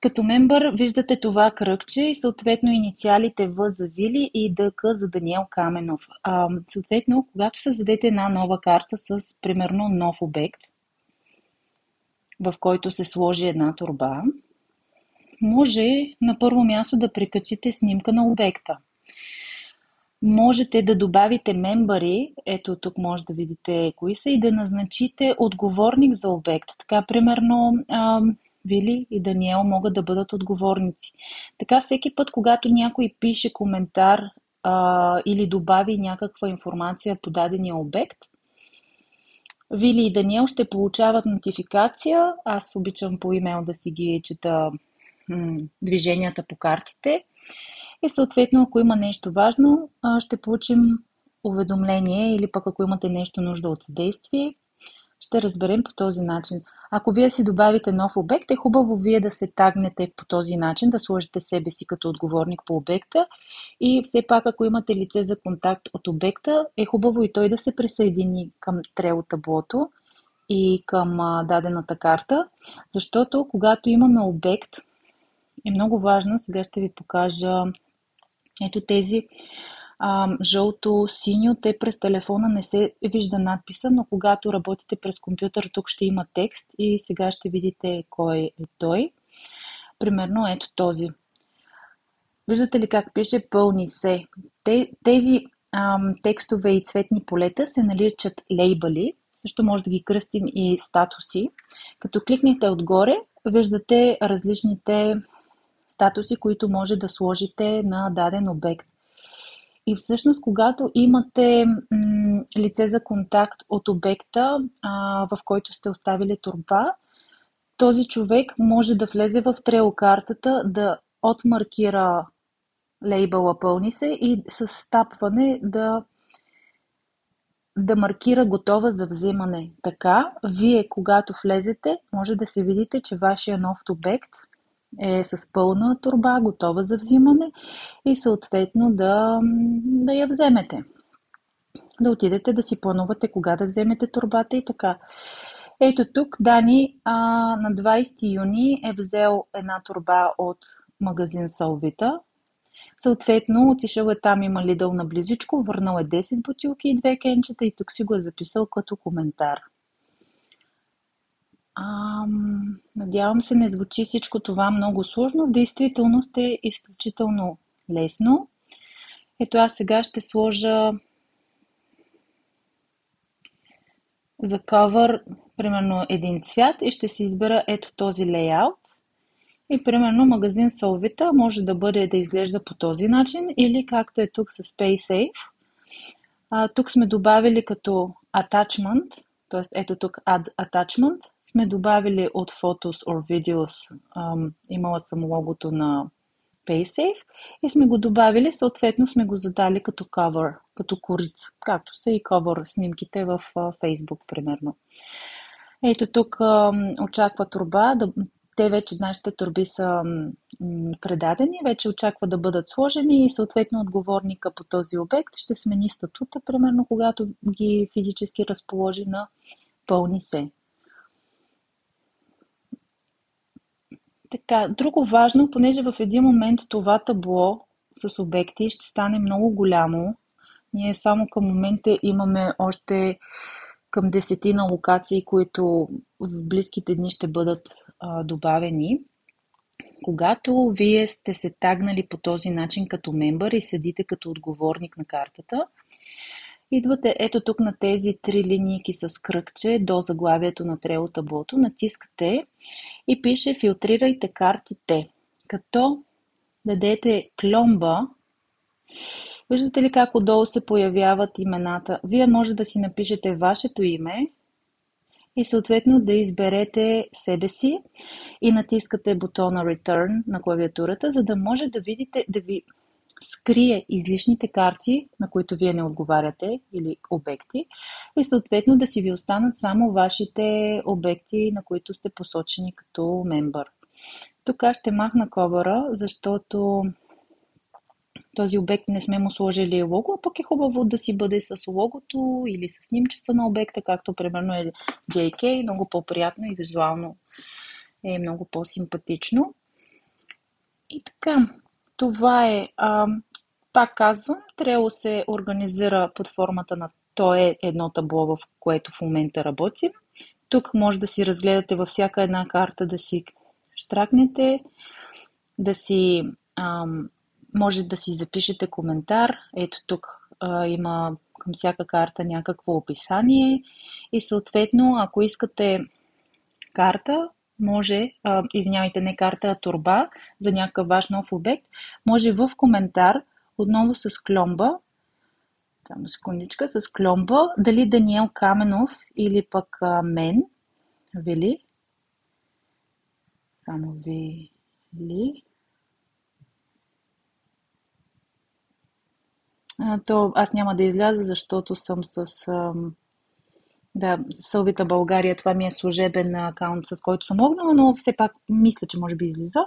Като мембър виждате това кръгче и съответно инициалите В за Вили и ДК за Даниел Каменов. Съответно, когато създадете една нова карта с примерно нов обект, в който се сложи една торба, може на първо място да прикачите снимка на обекта. Можете да добавите мембъри, ето тук може да видите кои са, и да назначите отговорник за обекта. Така, примерно, Вили и Даниел могат да бъдат отговорници. Така, всеки път, когато някой пише коментар или добави някаква информация по дадения обект, Вили и Даниел ще получават нотификация. Аз обичам по имейл да си ги чета движенията по картите. И съответно, ако има нещо важно, ще получим уведомление или пък ако имате нещо нужда от съдействие, ще разберем по този начин. Ако вие си добавите нов обект, е хубаво вие да се тагнете по този начин, да сложите себе си като отговорник по обекта и все пак, ако имате лице за контакт от обекта, е хубаво и той да се присъедини към Trello таблото и към дадената карта, защото когато имаме обект, е много важно, сега ще ви покажа ето тези жълто-синьо, те през телефона не се вижда надписа, но когато работите през компютър, тук ще има текст и сега ще видите кой е той. Примерно ето този. Виждате ли как пише пълни се? Тези текстове и цветни полета се наричат лейбъли. Също може да ги кръстим и статуси. Като кликнете отгоре, виждате различните статуси, които може да сложите на даден обект. И всъщност, когато имате лице за контакт от обекта, в който сте оставили торба, този човек може да влезе в Trello картата, да отмаркира лейбъла пълни се и с тапване да маркира готова за вземане. Така, вие когато влезете, може да се видите, че вашия нов обект е с пълна торба, готова за взимане и съответно да я вземете. Да отидете да си планувате кога да вземете торбата и така. Ето тук Дани на 20 юни е взел една торба от магазин Салвита. Съответно, отишъл е там, има Lidl наблизичко, върнал е 10 бутилки и 2 кенчета и тук си го е записал като коментар. Надявам се не звучи всичко това много сложно. В действителност е изключително лесно. Ето аз сега ще сложа за cover примерно един цвят и ще си избера ето този лейаут. И примерно магазин Салвита може да бъде да изглежда по този начин или както е тук с SpaceSafe. Тук сме добавили като attachment, т.е. ето тук add attachment, сме добавили от Photos or Videos, имала съм логото на PaySafe и сме го добавили, съответно сме го задали като cover, като корица, както са и cover снимките в Facebook, примерно. Ето тук очаква торба, те вече нашите торби са предадени, вече очаква да бъдат сложени и съответно отговорника по този обект ще смени статута, примерно когато ги физически разположи на пълни се. Така, друго важно, понеже в един момент това табло с обекти ще стане много голямо. Ние само към момента имаме още към 10 локации, които в близките дни ще бъдат добавени. Когато вие сте се тагнали по този начин като мембър и седите като отговорник на картата, идвате ето тук на тези 3 линейки с кръгче до заглавието на Trello таблото, натискате и пише филтрирайте картите, като дадете кломба. Виждате ли как отдолу се появяват имената? Вие може да си напишете вашето име и съответно да изберете себе си и натискате бутона Return на клавиатурата, за да може да видите, да ви скрие излишните карти, на които вие не отговаряте или обекти и съответно да си ви останат само вашите обекти, на които сте посочени като мембър. Тук ще махна ковъра, защото този обект не сме му сложили лого, а пък е хубаво да си бъде с логото или с снимчица на обекта, както примерно е JK, много по-приятно и визуално е много по-симпатично. И така, това е. Пак казвам, Trello се организира под формата на то е едно табло, в което в момента работим. Тук може да си разгледате във всяка една карта, да си штракнете, да си може да си запишете коментар. Ето тук има към всяка карта някакво описание и съответно, ако искате карта, може, извинявайте, не карта, а торба за някакъв ваш нов обект, може в коментар, отново с кльомба, само секундичка, с кльомба, дали Даниел Каменов или пък мен, Вили, само Вили, то аз няма да изляза, защото съм с да, Сълвита България. Това ми е служебен акаунт, с който съм логнала, но все пак мисля, че може би излиза.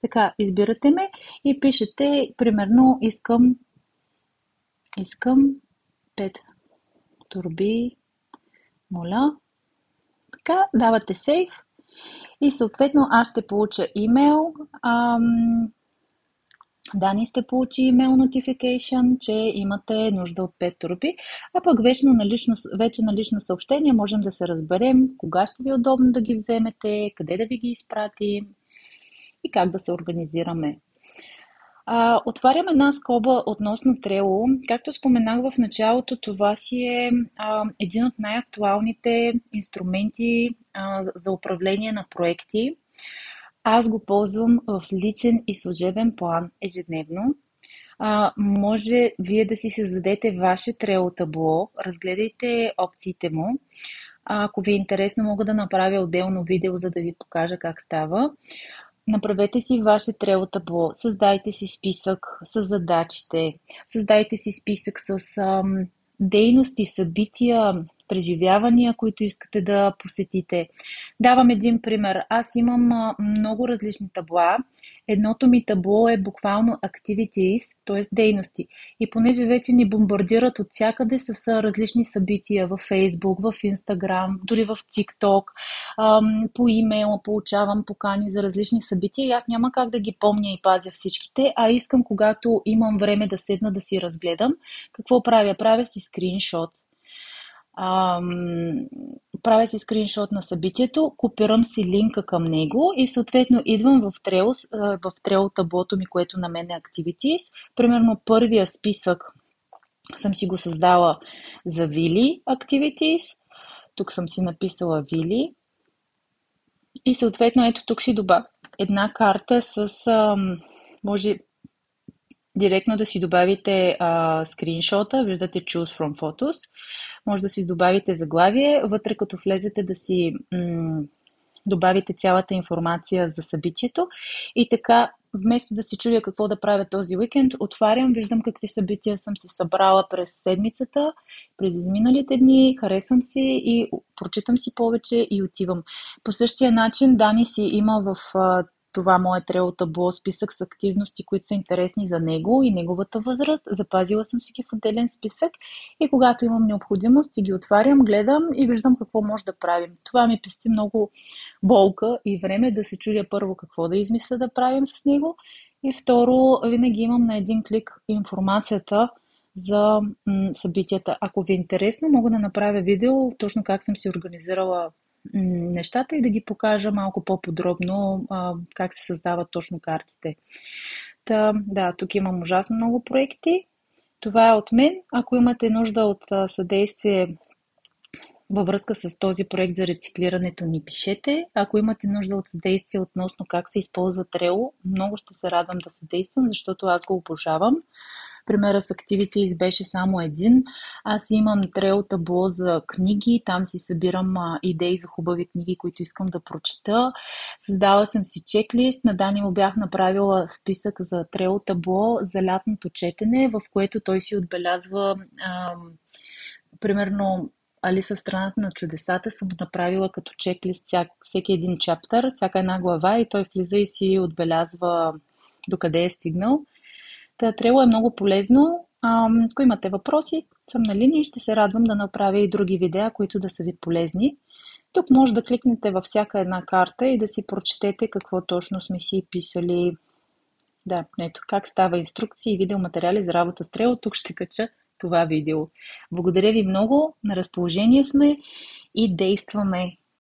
Така, избирате ме и пишете, примерно, искам 5 торби, моля. Така, давате сейв и съответно аз ще получа имейл. Дани ще получи email notification, че имате нужда от 5 турби, а пък вече на лично съобщение можем да се разберем кога ще ви е удобно да ги вземете, къде да ви ги изпратим и как да се организираме. Отварям една скоба относно Trello. Както споменах в началото, това си е един от най-актуалните инструменти за управление на проекти. Аз го ползвам в личен и служебен план ежедневно. Може вие да си създадете ваше Trello табло, разгледайте опциите му. Ако ви е интересно, мога да направя отделно видео, за да ви покажа как става. Направете си ваше Trello табло, създайте си списък с задачите, създайте си списък с дейности, събития, преживявания, които искате да посетите. Давам един пример. Аз имам много различни табла. Едното ми табло е буквално activities, т.е. дейности. И понеже вече ни бомбардират от всякъде с различни събития в Facebook, в Instagram, дори в TikTok, по имейл получавам покани за различни събития и аз няма как да ги помня и пазя всичките, а искам, когато имам време да седна да си разгледам, какво правя? Правя си скриншот. Правя си скриншот на събитието, копирам си линка към него и съответно идвам в Trello таблото ми, което на мен е Activities. Примерно първия списък съм си го създала за Вили Activities. Тук съм си написала Вили. И съответно ето тук си добавя една карта с може директно да си добавите скриншота, виждате Choose from Photos, може да си добавите заглавие, вътре като влезете да си добавите цялата информация за събитието и така, вместо да си чудя какво да правя този уикенд, отварям, виждам какви събития съм си събрала през седмицата, през изминалите дни, харесвам си и прочитам си повече и отивам. По същия начин Дани си има в това мое Trello табло списък с активности, които са интересни за него и неговата възраст. Запазила съм си ги в отделен списък и когато имам необходимост, си ги отварям, гледам и виждам какво може да правим. Това ми пести много болка и време да се чудя първо какво да измисля да правим с него и второ, винаги имам на един клик информацията за събитията. Ако ви е интересно, мога да направя видео точно как съм си организирала нещата и да ги покажа малко по-подробно как се създават точно картите. Да, тук имам ужасно много проекти. Това е от мен. Ако имате нужда от съдействие във връзка с този проект за рециклирането, ни пишете. Ако имате нужда от съдействие относно как се използва Trello, много ще се радвам да съдействам, защото аз го обожавам. Примера с Activities беше само един. Аз имам Trello табло за книги, там си събирам идеи за хубави книги, които искам да прочета. Създала съм си чеклист, на Дани му бях направила списък за Trello табло за лятното четене, в което той си отбелязва примерно Алиса в страната на чудесата съм направила като чеклист всеки един чаптър, всяка една глава и той влиза и си отбелязва докъде е стигнал. Trello е много полезно. Ако имате въпроси, съм на линия и ще се радвам да направя и други видеа, които да са ви полезни. Тук може да кликнете във всяка една карта и да си прочетете какво точно сме си писали Да, ето как става инструкции и видеоматериали за работа с Trello. Тук ще кача това видео. Благодаря ви много, на разположение сме и действаме